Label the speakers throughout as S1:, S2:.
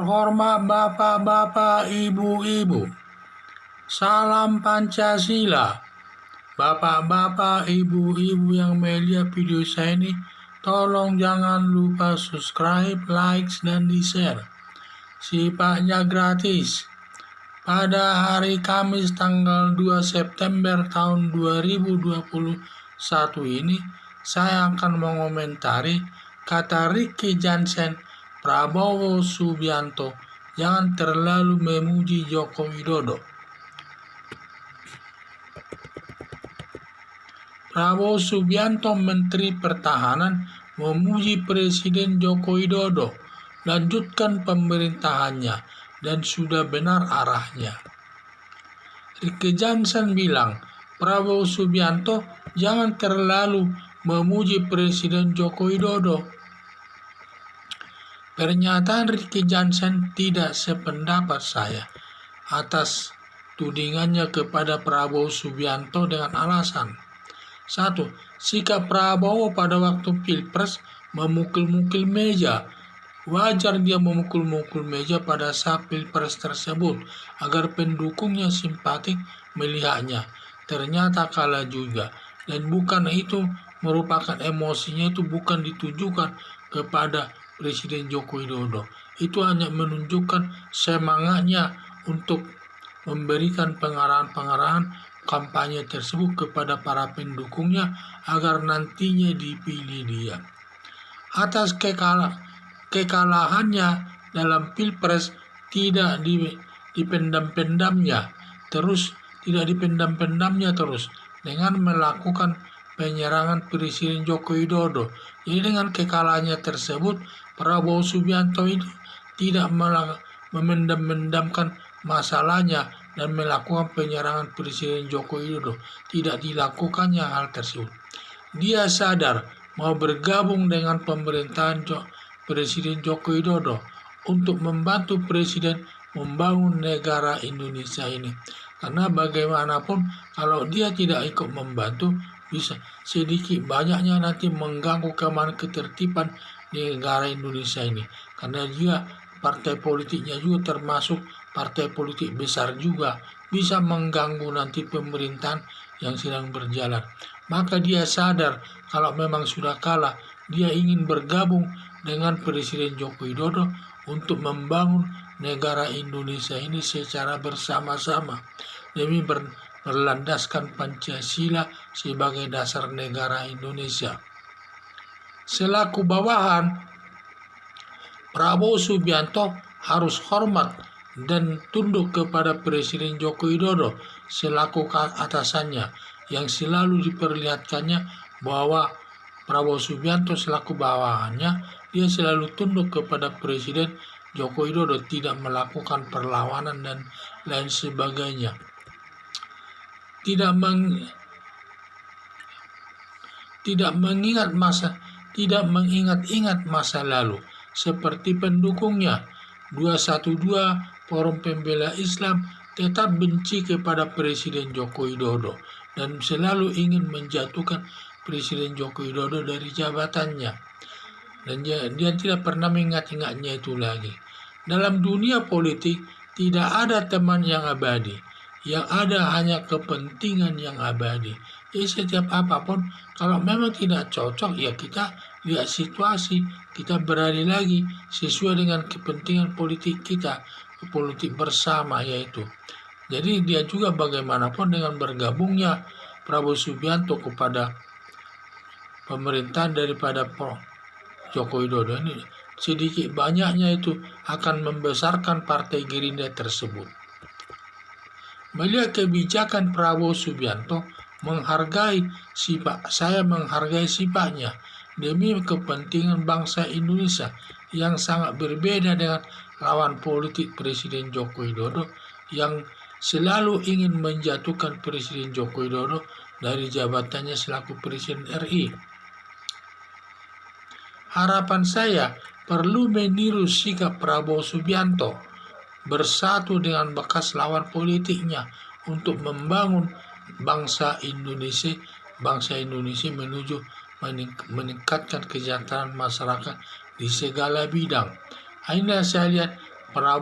S1: Terhormat Bapak-Bapak, Ibu-Ibu, salam Pancasila. Bapak-bapak, ibu-ibu yang melihat video saya ini, tolong jangan lupa subscribe, like, dan di-share. Sifatnya gratis. Pada hari Kamis tanggal 2 September tahun 2021 ini, saya akan mengomentari kata Ricky Jansen, Prabowo Subianto jangan terlalu memuji Joko Widodo. Prabowo Subianto, Menteri Pertahanan, memuji Presiden Joko Widodo, lanjutkan pemerintahannya, dan sudah benar arahnya. Ricky Jansen bilang, Prabowo Subianto jangan terlalu memuji Presiden Joko Widodo. Pernyataan Ricky Jansen tidak sependapat saya atas tudingannya kepada Prabowo Subianto dengan alasan: 1. Sikap Prabowo pada waktu Pilpres memukul-mukul meja. Wajar dia memukul-mukul meja pada saat Pilpres tersebut agar pendukungnya simpatik melihatnya. Ternyata kalah juga. Dan bukan itu merupakan emosinya itu bukan ditujukan kepada Presiden Joko Widodo. Itu hanya menunjukkan semangatnya untuk memberikan pengarahan-pengarahan kampanye tersebut kepada para pendukungnya agar nantinya dipilih dia. Atas kekalahannya dalam Pilpres tidak dipendam-pendamnya terus dengan melakukan penyerangan Presiden Joko Widodo. Jadi dengan kekalahannya tersebut, Prabowo Subianto itu tidak memendam-pendamkan masalahnya dan melakukan penyerangan Presiden Joko Widodo. Tidak dilakukannya hal tersebut. Dia sadar mau bergabung dengan pemerintahan Presiden Joko Widodo untuk membantu Presiden membangun negara Indonesia ini. Karena bagaimanapun kalau dia tidak ikut membantu, bisa sedikit banyaknya nanti mengganggu keamanan ketertiban di negara Indonesia ini. Karena dia partai politiknya juga termasuk partai politik besar juga, bisa mengganggu nanti pemerintahan yang sedang berjalan. Maka dia sadar kalau memang sudah kalah, dia ingin bergabung dengan Presiden Joko Widodo untuk membangun negara Indonesia ini secara bersama-sama demi berlandaskan Pancasila sebagai dasar negara Indonesia. Selaku bawahan, Prabowo Subianto harus hormat dan tunduk kepada Presiden Joko Widodo selaku atasannya, yang selalu diperlihatkannya bahwa Prabowo Subianto selaku bawahannya, dia selalu tunduk kepada Presiden Joko Widodo, tidak melakukan perlawanan dan lain sebagainya. Tidak mengingat-ingat masa lalu seperti pendukungnya 212 Forum Pembela Islam tetap benci kepada Presiden Joko Widodo dan selalu ingin menjatuhkan Presiden Joko Widodo dari jabatannya, dan dia tidak pernah mengingat-ingatnya itu lagi. Dalam dunia politik tidak ada teman yang abadi, yang ada hanya kepentingan yang abadi. Jadi setiap apapun, kalau memang tidak cocok, ya kita lihat situasi, kita beralih lagi sesuai dengan kepentingan politik kita, politik bersama yaitu. Jadi dia juga bagaimanapun dengan bergabungnya Prabowo Subianto kepada pemerintahan daripada Joko Widodo ini, sedikit banyaknya itu akan membesarkan partai Gerindra tersebut. Melihat kebijakan Prabowo Subianto, saya menghargai sifatnya demi kepentingan bangsa Indonesia yang sangat berbeda dengan lawan politik Presiden Joko Widodo yang selalu ingin menjatuhkan Presiden Joko Widodo dari jabatannya selaku Presiden RI. Harapan saya perlu meniru sikap Prabowo Subianto, bersatu dengan bekas lawan politiknya untuk membangun bangsa Indonesia menuju meningkatkan kesejahteraan masyarakat di segala bidang. Akhirnya saya lihat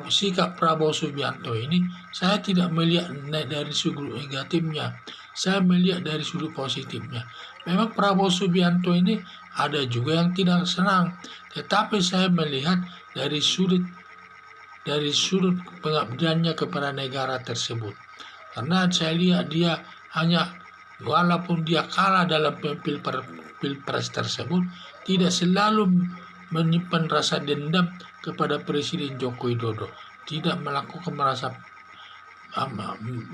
S1: sikap Prabowo Subianto ini saya tidak melihat dari sudut negatifnya, saya melihat dari sudut positifnya. Memang Prabowo Subianto ini ada juga yang tidak senang, tetapi saya melihat dari sudut pengabdiannya kepada negara tersebut. Karena saya lihat dia hanya, walaupun dia kalah dalam pilpres tersebut, tidak selalu menyimpan rasa dendam kepada Presiden Joko Widodo, tidak melakukan merasa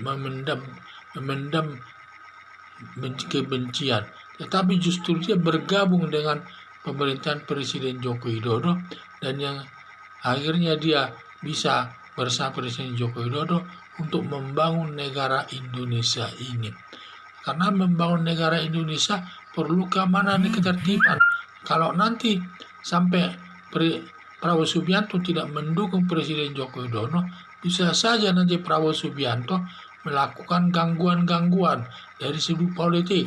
S1: memendam kebencian, tetapi justru dia bergabung dengan pemerintahan Presiden Joko Widodo, dan yang akhirnya dia bisa bersama Presiden Joko Widodo untuk membangun negara Indonesia ini. Karena membangun negara Indonesia perlu keamanan dan ketertiban. Kalau nanti sampai Prabowo Subianto tidak mendukung Presiden Joko Widodo, bisa saja nanti Prabowo Subianto melakukan gangguan-gangguan dari sudut politik.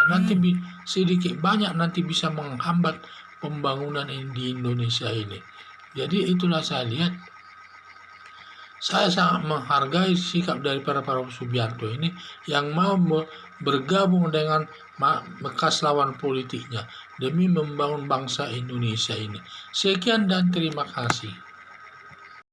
S1: Nanti sedikit banyak nanti bisa menghambat pembangunan di Indonesia ini. Jadi itulah saya lihat, saya sangat menghargai sikap dari Prabowo Subianto ini yang mau bergabung dengan bekas lawan politiknya demi membangun bangsa Indonesia ini. Sekian dan terima kasih.